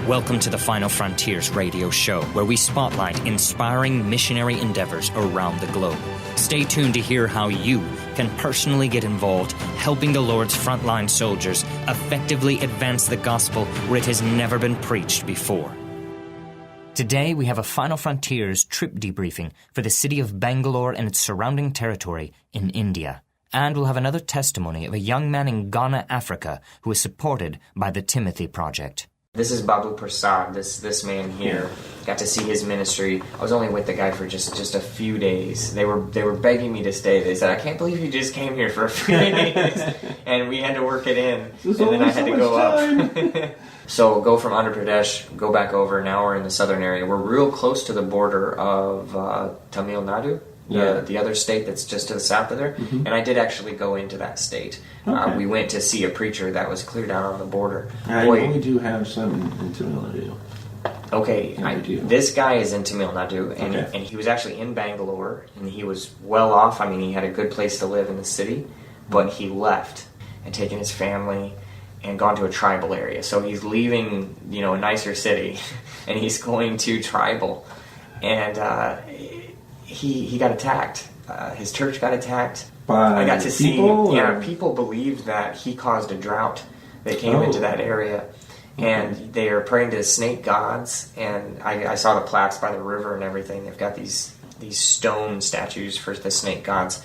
Welcome to the Final Frontiers radio show, where we spotlight inspiring missionary endeavors around the globe. Stay tuned to hear how you can personally get involved helping the Lord's frontline soldiers effectively advance the gospel where it has never been preached before. Today, we have a Final Frontiers trip debriefing for the city of Bangalore and its surrounding territory in India. And we'll have another testimony of a young man in Ghana, Africa, who is supported by the Timothy Project. This is Babu Prasad, this man here. Got to see his ministry. I was only with the guy for just a few days. They were begging me to stay. They said, "I can't believe you just came here for a few days." And we had to work it in. And then I had to go up. So go from Andhra Pradesh, go back over. Now we're in the southern area. We're real close to the border of Tamil Nadu. The other state that's just to the south of there. Mm-hmm. And I did actually go into that state. Okay. We went to see a preacher that was clear down on the border. We do have some in Tamil Nadu. Okay, this guy is in Tamil Nadu, and he was actually in Bangalore, and he was well off. I mean, he had a good place to live in the city, but he left and taken his family and gone to a tribal area. So he's leaving, a nicer city, and he's going to tribal. And he got attacked. His church got attacked. By I got to see. Or? People believed that he caused a drought that came into that area, and they are praying to the snake gods. And I saw the plaques by the river and everything. They've got these stone statues for the snake gods,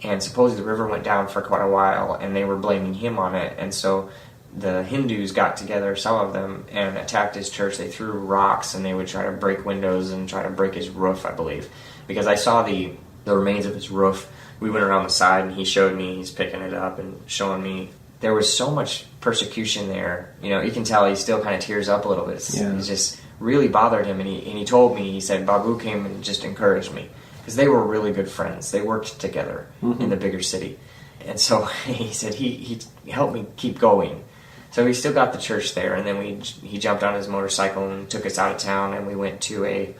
and supposedly the river went down for quite a while, and they were blaming him on it. And so the Hindus got together, some of them, and attacked his church. They threw rocks, and they would try to break windows and try to break his roof, I believe, because I saw the remains of his roof. We went around the side, and he showed me. He's picking it up and showing me. There was so much persecution there. You can tell he still kind of tears up a little bit. It just really bothered him, and he told me, he said, Babu came and just encouraged me, because they were really good friends. They worked together in the bigger city. And so he said he helped me keep going. So we still got the church there, and then he jumped on his motorcycle and took us out of town, and we went to a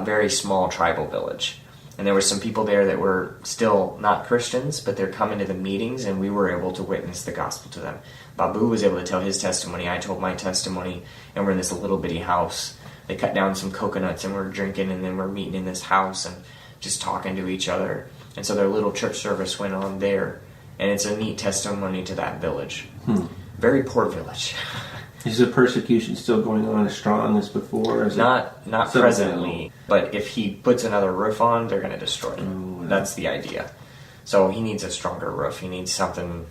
very small tribal village. And there were some people there that were still not Christians, but they're coming to the meetings, and we were able to witness the gospel to them. Babu was able to tell his testimony. I told my testimony, and we're in this little bitty house. They cut down some coconuts, and we're drinking, and then we're meeting in this house and just talking to each other. And so their little church service went on there, and it's a neat testimony to that village. Very poor village. Is the persecution still going on as strong as before? Not presently, but if he puts another roof on, they're going to destroy it. Wow. That's the idea. So he needs a stronger roof. He needs something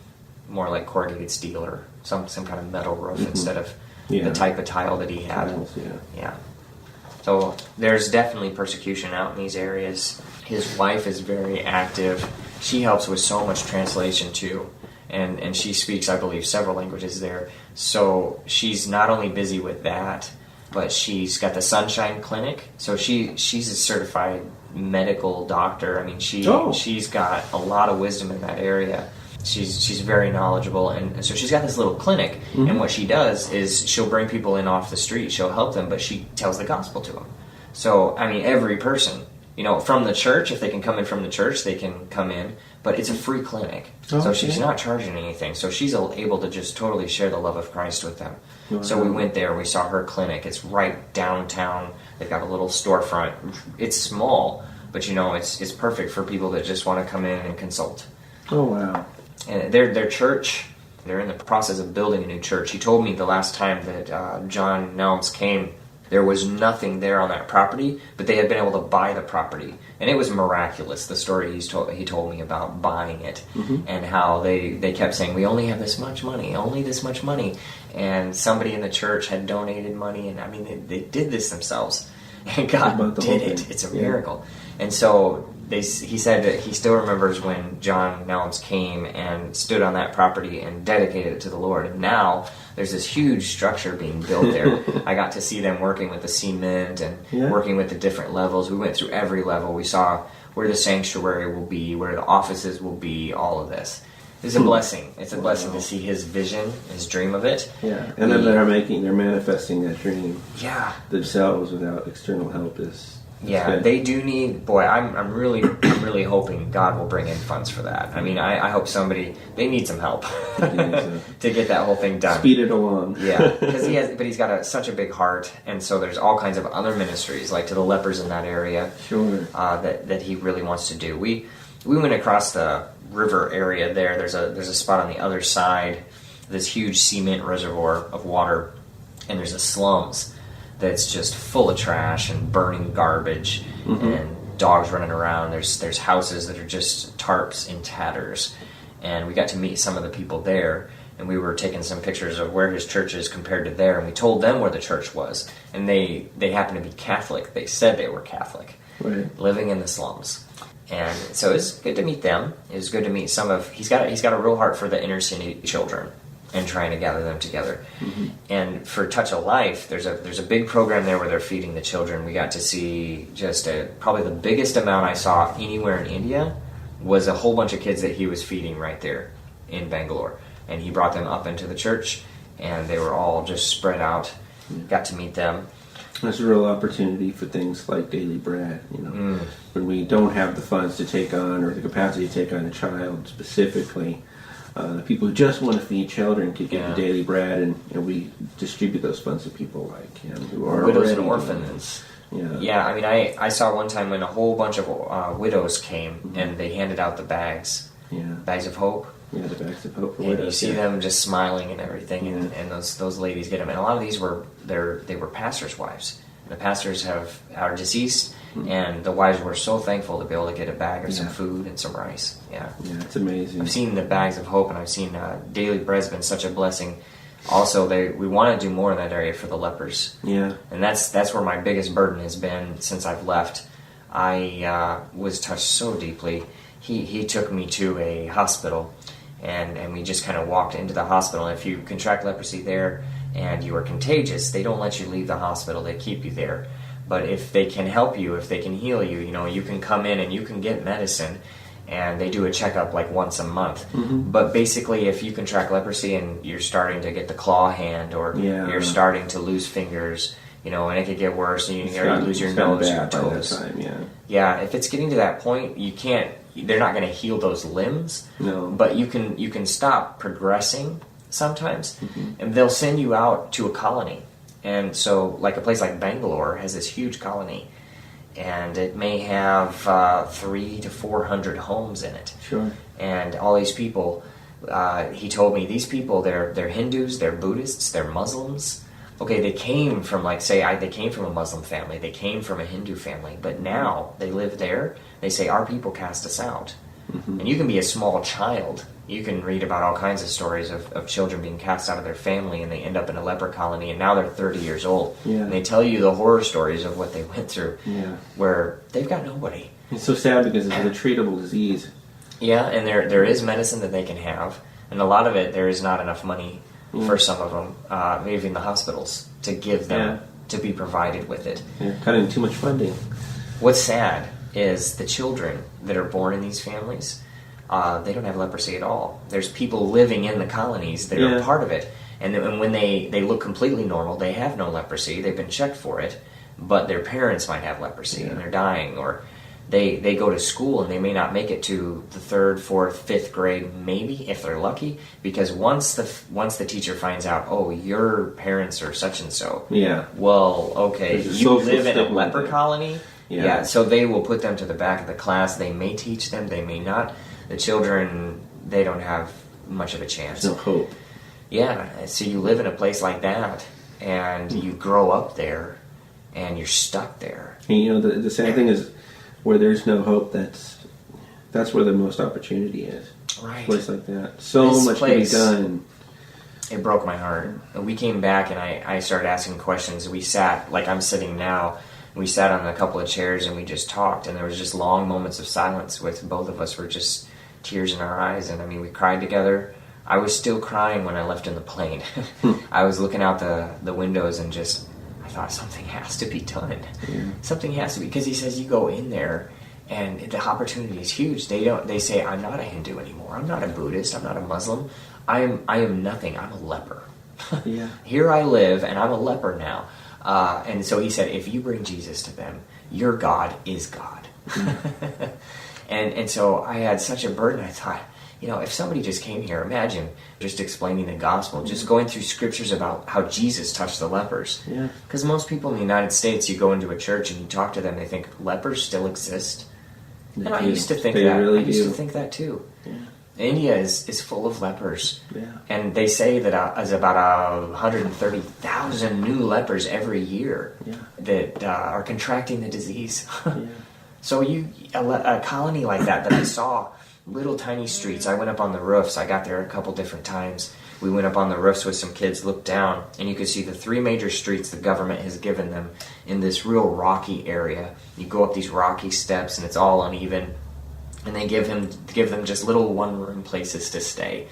more like corrugated steel or some kind of metal roof instead of the type of tile that he had. Tiles, yeah. So there's definitely persecution out in these areas. His wife is very active. She helps with so much translation too. And she speaks, I believe, several languages there. So she's not only busy with that, but she's got the Sunshine Clinic. So she's a certified medical doctor. I mean, she's got a lot of wisdom in that area. She's very knowledgeable, and so she's got this little clinic. And what she does is she'll bring people in off the street. She'll help them, but she tells the gospel to them. So, I mean, every person, from the church, if they can come in from the church, they can come in. But it's a free clinic, so she's not charging anything. So she's able to just totally share the love of Christ with them. So we went there, we saw her clinic. It's right downtown. They've got a little storefront. It's small, but it's perfect for people that just want to come in and consult. Oh, wow. And their church, they're in the process of building a new church. He told me the last time that John Nelms came, there was nothing there on that property, but they had been able to buy the property. And it was miraculous, the story he told me about buying it, and how they kept saying, we only have this much money, only this much money. And somebody in the church had donated money, and I mean, they did this themselves. And God did it. It's a miracle. And so he said that he still remembers when John Nelms came and stood on that property and dedicated it to the Lord. And now there's this huge structure being built there. I got to see them working with the cement and working with the different levels. We went through every level. We saw where the sanctuary will be, where the offices will be, all of this. It's a blessing. It's a blessing to see his vision, his dream of it. Yeah, and then they're manifesting that dream. Yeah. Themselves without external help is Yeah, good. they do need. Boy, I'm really hoping God will bring in funds for that. I mean, I hope they need some help to get that whole thing done. Speed it along. Yeah, because he's got such a big heart, and so there's all kinds of other ministries, like to the lepers in that area, Sure. that he really wants to do. We went across the river area there. There's a spot on the other side, this huge cement reservoir of water, and there's a slums that's just full of trash and burning garbage and dogs running around. There's houses that are just tarps in tatters, and we got to meet some of the people there, and we were taking some pictures of where his church is compared to there, and we told them where the church was, and they happen to be Catholic. They said they were Catholic, Right. living in the slums. And so it was good to meet them. It was good to meet he's got a real heart for the inner city children and trying to gather them together. And for Touch of Life, there's a big program there where they're feeding the children. We got to see probably the biggest amount I saw anywhere in India was a whole bunch of kids that he was feeding right there in Bangalore. And he brought them up into the church, and they were all just spread out. Got to meet them. There's a real opportunity for things like daily bread, when we don't have the funds to take on or the capacity to take on a child specifically. The people who just want to feed children could get the daily bread, and we distribute those funds to people like him who are widows already and orphans. Yeah. I mean, I saw one time when a whole bunch of widows came and they handed out the bags of hope. Yeah, the bags of hope for And widows. you see them just smiling and everything, and those ladies get them. And a lot of these were pastors' wives. The pastors are deceased, and the wives were so thankful to be able to get a bag of some food and some rice. Yeah, it's amazing. I've seen the bags of hope, and I've seen daily bread's been such a blessing. Also, we want to do more in that area for the lepers. Yeah, and that's where my biggest burden has been since I've left. I was touched so deeply. He took me to a hospital, and we just kind of walked into the hospital. And if you contract leprosy there and you are contagious, they don't let you leave the hospital. They keep you there. But if they can help you, if they can heal you, you can come in and you can get medicine, and they do a checkup like once a month. But basically, if you contract leprosy and you're starting to get the claw hand, or you're starting to lose fingers, and it could get worse, and you lose your nose, your toes. If it's getting to that point, you can't. They're not going to heal those limbs. No. But you can stop progressing sometimes, and they'll send you out to a colony. And so, like a place like Bangalore has this huge colony, and it may have 300 to 400 homes in it. Sure. And all these people, he told me, these people, they're Hindus, they're Buddhists, they're Muslims. Okay, they came from, they came from a Muslim family, they came from a Hindu family, but now they live there. They say, our people cast us out. And you can be a small child. You can read about all kinds of stories of children being cast out of their family, and they end up in a leper colony, and now they're 30 years old. And they tell you the horror stories of what they went through, where they've got nobody. It's so sad because it's a treatable disease. Yeah, and there is medicine that they can have, and a lot of it, there is not enough money for some of them, maybe in the hospitals, to give them, to be provided with it. Cutting too much funding. What's sad is the children that are born in these families, they don't have leprosy at all. There's people living in the colonies that are part of it, and when they look completely normal, they have no leprosy, they've been checked for it, but their parents might have leprosy and they're dying, or they go to school and they may not make it to the 3rd, 4th, 5th grade, maybe, if they're lucky, because once the teacher finds out, oh, your parents are such and so, well, okay, you live in a leper colony, so they will put them to the back of the class. They may teach them, they may not. The children, they don't have much of a chance. There's no hope. Yeah, so you live in a place like that, and you grow up there, and you're stuck there. And the sad thing is, where there's no hope, that's where the most opportunity is. Right. A place like that. So This much place, can be done. It broke my heart. We came back, and I started asking questions. We sat, like I'm sitting now, we sat on a couple of chairs, and we just talked, and there was just long moments of silence with both of us, were just tears in our eyes, and we cried together. I was still crying when I left in the plane. I was looking out the windows and just, I thought, something has to be done. Something has to be, because he says you go in there and the opportunity is huge. They say, I'm not a Hindu anymore. I'm not a Buddhist. I'm not a Muslim. I am nothing. I'm a leper. Here I live, and I'm a leper now. And so he said, if you bring Jesus to them, your God is God. And so I had such a burden. I thought, if somebody just came here, imagine just explaining the gospel, just going through scriptures about how Jesus touched the lepers. Yeah. Because most people in the United States, you go into a church and you talk to them, they think lepers still exist. They And I do. used to think They that. really I used do. to think that too. Yeah. India is full of lepers. Yeah. And they say that there's about 130,000 new lepers every year Yeah. that are contracting the disease. Yeah. So a colony like that I saw, little tiny streets. I went up on the roofs. I got there a couple different times. We went up on the roofs with some kids, looked down, and you could see the 3 major streets the government has given them in this real rocky area. You go up these rocky steps, and it's all uneven. And they give them just little one-room places to stay.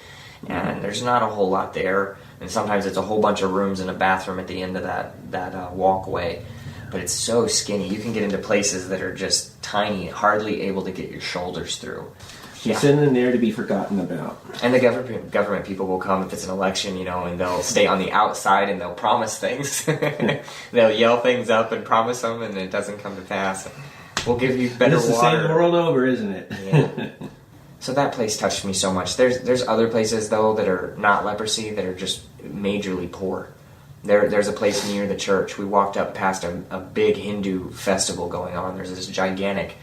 And there's not a whole lot there. And sometimes it's a whole bunch of rooms and a bathroom at the end of that walkway. But it's so skinny. You can get into places that are just tiny, hardly able to get your shoulders through. You send them there to be forgotten about. And the government people will come if it's an election, and they'll stay on the outside and they'll promise things. They'll yell things up and promise them, and it doesn't come to pass. We'll give you better water. It's the same world over, isn't it? Yeah. So that place touched me so much. There's other places, though, that are not leprosy, that are just majorly poor. There's a place near the church. We walked up past a big Hindu festival going on. There's this gigantic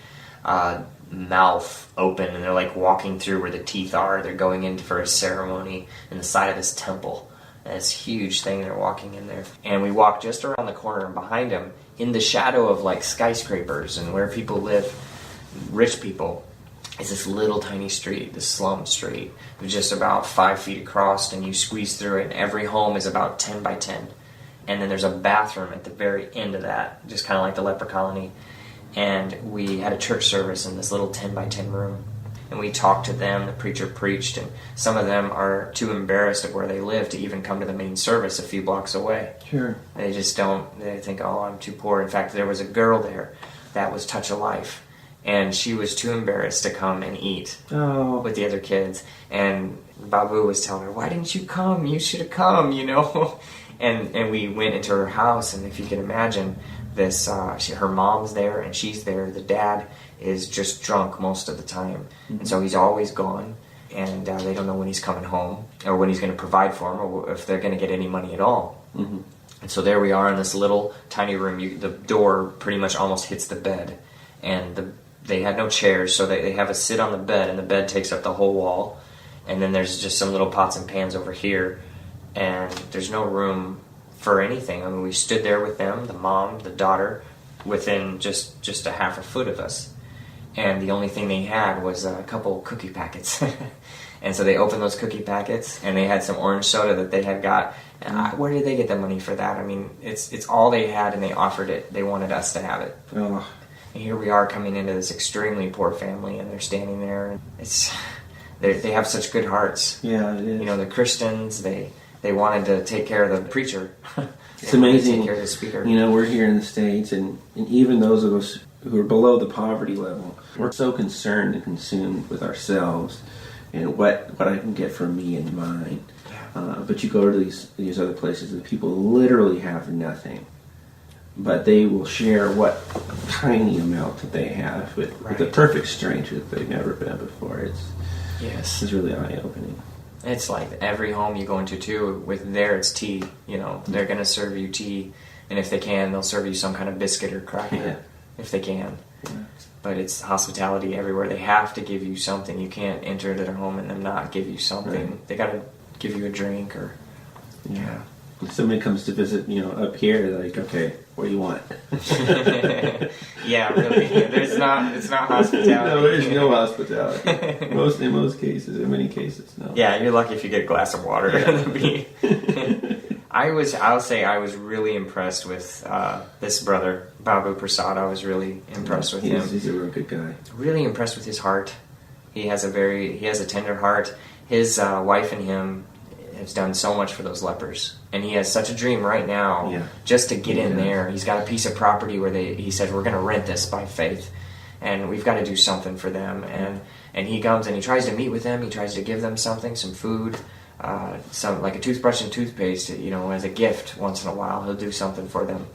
mouth open, and they're like walking through where the teeth are. They're going in for a ceremony in the side of this temple. And it's a huge thing. They're walking in there. And we walked just around the corner, and behind them, in the shadow of like skyscrapers and where people live, rich people, is this little tiny street, this slum street, just about 5 feet across, and you squeeze through it, and every home is about 10 by 10. And then there's a bathroom at the very end of that, just kind of like the leper colony. And we had a church service in this little 10 by 10 room. And we talked to them, the preacher preached, and some of them are too embarrassed of where they live to even come to the main service a few blocks away. Sure. They just don't, they think, oh, I'm too poor. In fact, there was a girl there that was Touch of Life. And she was too embarrassed to come and eat with the other kids. And Babu was telling her, why didn't you come? You should have come, And we went into her house, and if you can imagine this, her mom's there, and she's there. The dad is just drunk most of the time. Mm-hmm. And so he's always gone. And they don't know when he's coming home, or when he's going to provide for them, or if they're going to get any money at all. Mm-hmm. And so there we are in this little tiny room. The door pretty much almost hits the bed. And they had no chairs, so they have us sit on the bed, and the bed takes up the whole wall. And then there's just some little pots and pans over here, and there's no room for anything. I mean, we stood there with them, the mom, the daughter, within just a half a foot of us. And the only thing they had was a couple cookie packets. And so they opened those cookie packets, and they had some orange soda that they had got. And where did they get the money for that? I mean, it's all they had, and they offered it. They wanted us to have it. Oh. And here we are coming into this extremely poor family, and they're standing there, and they have such good hearts. Yeah, it is. They're Christians. They wanted to take care of the preacher. It's amazing. Take care of the speaker. We're here in the States, and even those of us who are below the poverty level, we're so concerned and consumed with ourselves and what I can get from me and mine. But you go to these other places, and people literally have nothing. But they will share what tiny amount that they have with a perfect stranger that they've never been before. It's really eye-opening. It's like every home you go into, too, it's tea. They're going to serve you tea, and if they can, they'll serve you some kind of biscuit or cracker, if they can. Yeah. But it's hospitality everywhere. They have to give you something. You can't enter their home and them not give you something. Right. They got to give you a drink or... Yeah. If somebody comes to visit, up here, they're like, okay, what do you want? Yeah, really. It's not hospitality. No, there's no hospitality. In many cases, no. Yeah, you're lucky if you get a glass of water. Yeah. I'll say I was really impressed with this brother, Babu Prasad. I was really impressed with him. He's a real good guy. Really impressed with his heart. He has a tender heart. His wife and him has done so much for those lepers, and he has such a dream right now just to get in there. He's got a piece of property where he said, we're going to rent this by faith, and we've got to do something for them. And he comes and he tries to meet with them. He tries to give them something, some food, some like a toothbrush and toothpaste, as a gift once in a while. He'll do something for them.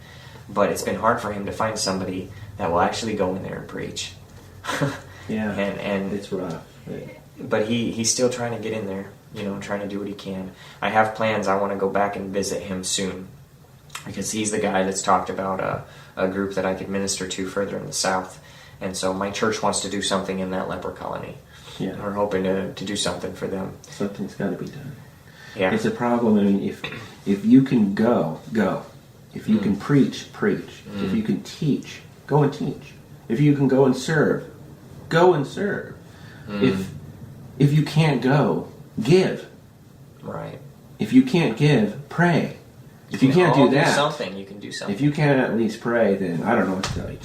But it's been hard for him to find somebody that will actually go in there and preach. Yeah, and it's rough. But he's still trying to get in there, trying to do what he can. I have plans. I want to go back and visit him soon, because he's the guy that's talked about a group that I could minister to further in the south. And so my church wants to do something in that leper colony. Yeah. We're hoping to do something for them. Something's got to be done. Yeah. It's a problem. I mean, if you can go. If you can preach. If you can teach, go and teach. If you can go and serve, go and serve. If you can't go, give. Right. If you can't give, pray. If you can't do that, you can do something. If you can't at least pray, then I don't know what to tell you.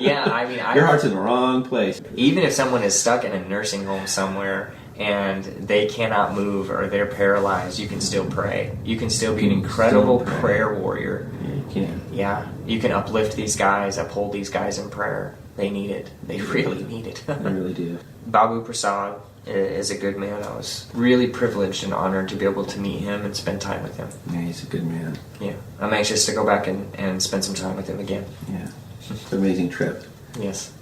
Yeah, I mean, your heart's in the wrong place. Even if someone is stuck in a nursing home somewhere and they cannot move or they're paralyzed, you can still pray. You can still be an incredible prayer warrior. Yeah, you can. Yeah, you can uplift these guys, uphold these guys in prayer. They need it. They really need it. They really do. Babu Prasad is a good man. I was really privileged and honored to be able to meet him and spend time with him. Yeah, he's a good man. Yeah, I'm anxious to go back and spend some time with him again. Yeah, it's an amazing trip. Yes.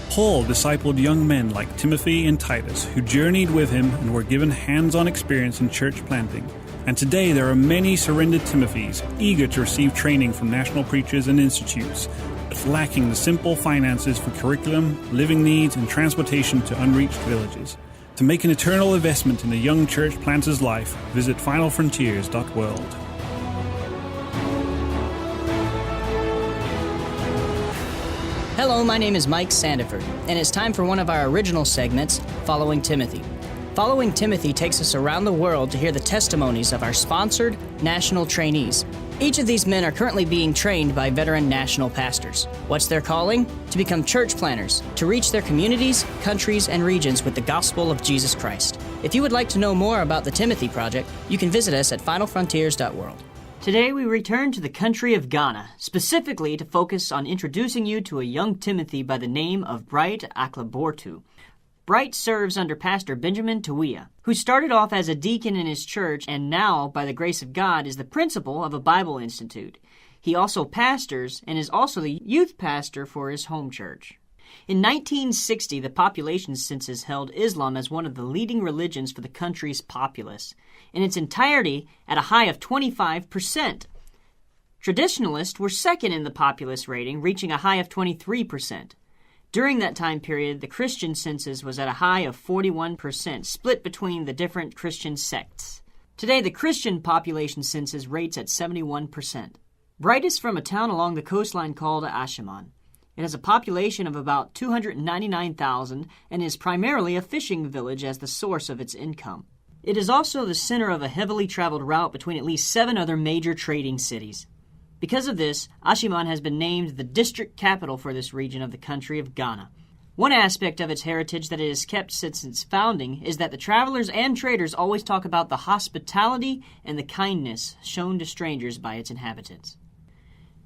Paul discipled young men like Timothy and Titus, who journeyed with him and were given hands-on experience in church planting. And today there are many surrendered Timothys, eager to receive training from national preachers and institutes, but lacking the simple finances for curriculum, living needs, and transportation to unreached villages. To make an eternal investment in a young church planter's life, visit finalfrontiers.world. Hello, my name is Mike Sandiford, and it's time for one of our original segments, Following Timothy. Following Timothy takes us around the world to hear the testimonies of our sponsored national trainees. Each of these men are currently being trained by veteran national pastors. What's their calling? To become church planners, to reach their communities, countries, and regions with the gospel of Jesus Christ. If you would like to know more about the Timothy Project, you can visit us at finalfrontiers.world. Today we return to the country of Ghana, specifically to focus on introducing you to a young Timothy by the name of Bright Aklabortu. Bright serves under Pastor Benjamin Tawia, who started off as a deacon in his church and now, by the grace of God, is the principal of a Bible Institute. He also pastors and is also the youth pastor for his home church. In 1960, the population census held Islam as one of the leading religions for the country's populace, in its entirety at a high of 25%. Traditionalists were second in the populace rating, reaching a high of 23%. During that time period, the Christian census was at a high of 41%, split between the different Christian sects. Today, the Christian population census rates at 71%. Bright is from a town along the coastline called Ashaman. It has a population of about 299,000 and is primarily a fishing village as the source of its income. It is also the center of a heavily traveled route between at least 7 other major trading cities. Because of this, Ashaman has been named the district capital for this region of the country of Ghana. One aspect of its heritage that it has kept since its founding is that the travelers and traders always talk about the hospitality and the kindness shown to strangers by its inhabitants.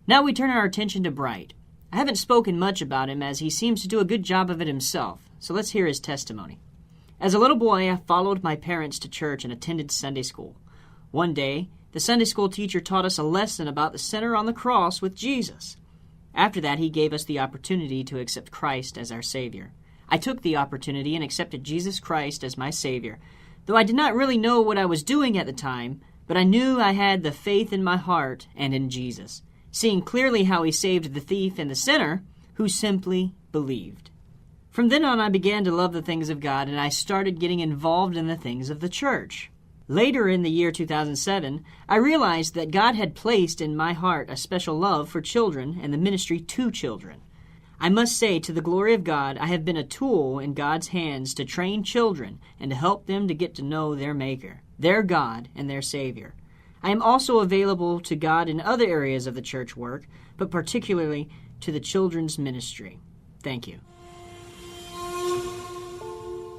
Now we turn our attention to Bright. I haven't spoken much about him as he seems to do a good job of it himself, so let's hear his testimony. As a little boy, I followed my parents to church and attended Sunday school. One day, the Sunday school teacher taught us a lesson about the sinner on the cross with Jesus. After that, he gave us the opportunity to accept Christ as our Savior. I took the opportunity and accepted Jesus Christ as my Savior, though I did not really know what I was doing at the time, but I knew I had the faith in my heart and in Jesus, seeing clearly how he saved the thief and the sinner who simply believed. From then on, I began to love the things of God, and I started getting involved in the things of the church. Later in the year 2007, I realized that God had placed in my heart a special love for children and the ministry to children. I must say, to the glory of God, I have been a tool in God's hands to train children and to help them to get to know their Maker, their God, and their Savior. I am also available to God in other areas of the church work, but particularly to the children's ministry. Thank you.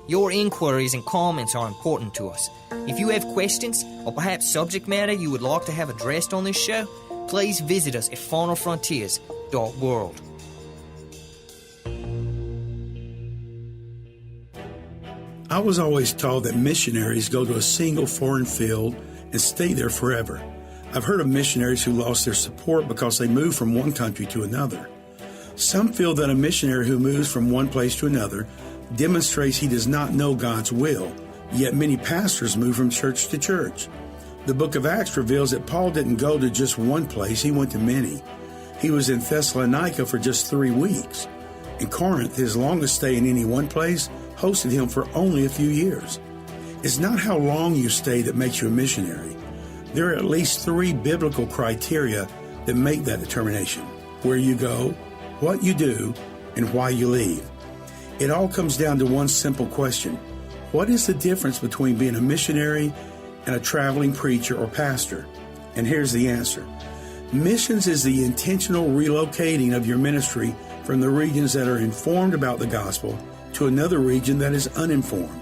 Your inquiries and comments are important to us. If you have questions or perhaps subject matter you would like to have addressed on this show, please visit us at finalfrontiers.world. I was always taught that missionaries go to a single foreign field and stay there forever. I've heard of missionaries who lost their support because they moved from one country to another. Some feel that a missionary who moves from one place to another demonstrates he does not know God's will, yet many pastors move from church to church. The book of Acts reveals that Paul didn't go to just one place, he went to many. He was in Thessalonica for just 3 weeks. In Corinth, his longest stay in any one place hosted him for only a few years. It's not how long you stay that makes you a missionary. There are at least 3 biblical criteria that make that determination: where you go, what you do, and why you leave. It all comes down to one simple question: what is the difference between being a missionary and a traveling preacher or pastor? And here's the answer. Missions is the intentional relocating of your ministry from the regions that are informed about the gospel to another region that is uninformed.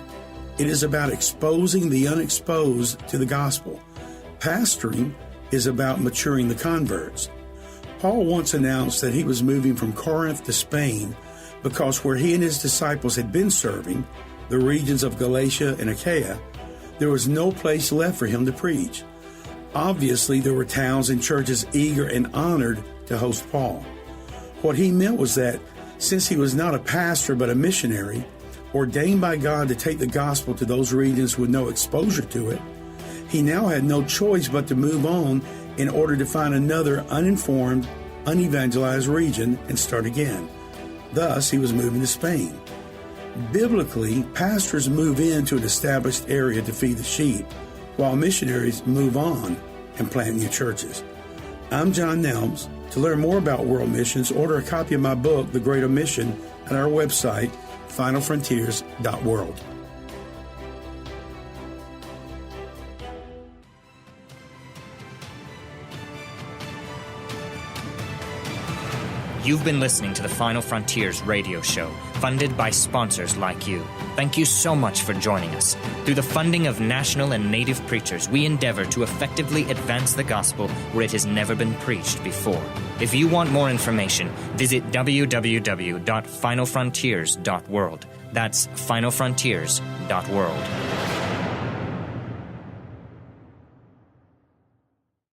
It is about exposing the unexposed to the gospel. Pastoring is about maturing the converts. Paul once announced that he was moving from Corinth to Spain because where he and his disciples had been serving, the regions of Galatia and Achaia, there was no place left for him to preach. Obviously, there were towns and churches eager and honored to host Paul. What he meant was that since he was not a pastor but a missionary, ordained by God to take the gospel to those regions with no exposure to it, he now had no choice but to move on in order to find another uninformed, unevangelized region and start again. Thus, he was moving to Spain. Biblically, pastors move into an established area to feed the sheep, while missionaries move on and plant new churches. I'm John Nelms. To learn more about world missions, order a copy of my book, The Great Omission, at our website, finalfrontiers.world. You've been listening to the Final Frontiers radio show, funded by sponsors like you. Thank you so much for joining us. Through the funding of national and native preachers, we endeavor to effectively advance the gospel where it has never been preached before. If you want more information, visit www.finalfrontiers.world. That's finalfrontiers.world.